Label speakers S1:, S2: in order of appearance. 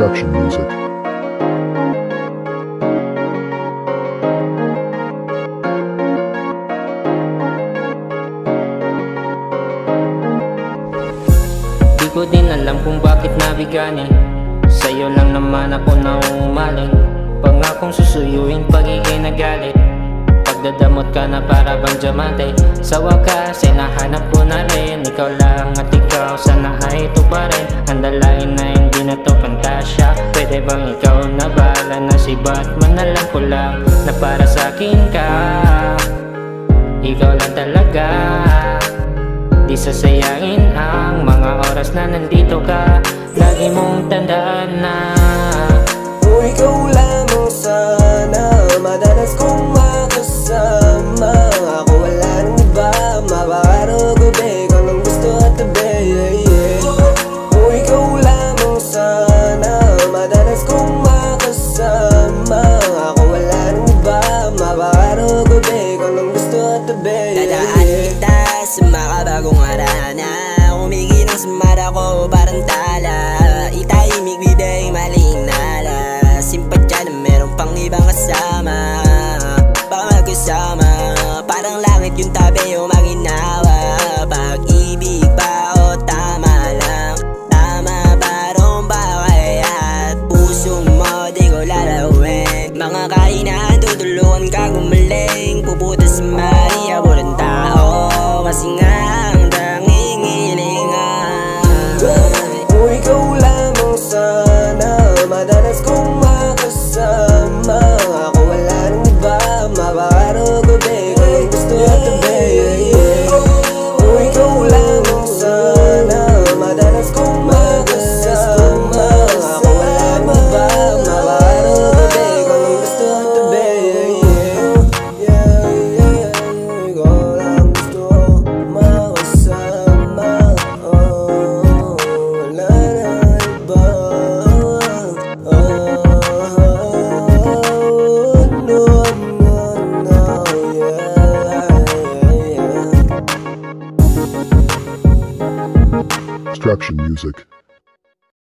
S1: Destruction music.
S2: Di ko din alam kung bakit nabigani. Sa'yo lang naman ako nauumaling. Pangakong susuyuin pagiging nagalit. Pagdadamot ka na para bang diamante. Sa wakas ay nahanap ko na rin. Ikaw lang at ikaw, sana ay ito pa rin. Ang dalain na hindi na to pantasya. Pwede bang ikaw na bala na si Batman? Alam ko lang na para sa'kin ka. Ikaw lang talaga. Di sasayangin ang mga oras na nandito ka. Lagi mong tandaan na
S3: kung ikaw lamang sana madalas kong makasama. Ako wala nang iba, mapakaraw gabi ko nang gusto at tabi. Kung ikaw lamang sana madalas kong makasama. Ako wala nang iba, mapakaraw gabi ko nang gusto at tabi.
S4: Dadaan kita sa makabagong arana. Umigi ng sumara ko parang tala. Itahimik biday maling nala. Simpadya na meron pang ibang kasama. Baka magkasama, parang langit yung tabi o maginawa. Pag-ibig ba o tama lang? Tama ba ron ba kaya? At puso mo di ko lalawin. Mga kainan tutulungan ka gumaling. Puputas sa Maria walang tao. Kasi nga ang tanging hilingan.
S3: Kung ikaw lamang sana madalas kong makasama. Ako wala nang iba, mapakaraw gabi ko nang gusto at tabi. Kung ikaw lamang sana madalas kong makasama. Ako wala nang iba, mapakaraw gabi ko nang gusto at tabi. Ikaw lang gusto makasama. Wala nang iba.
S1: Destruction music.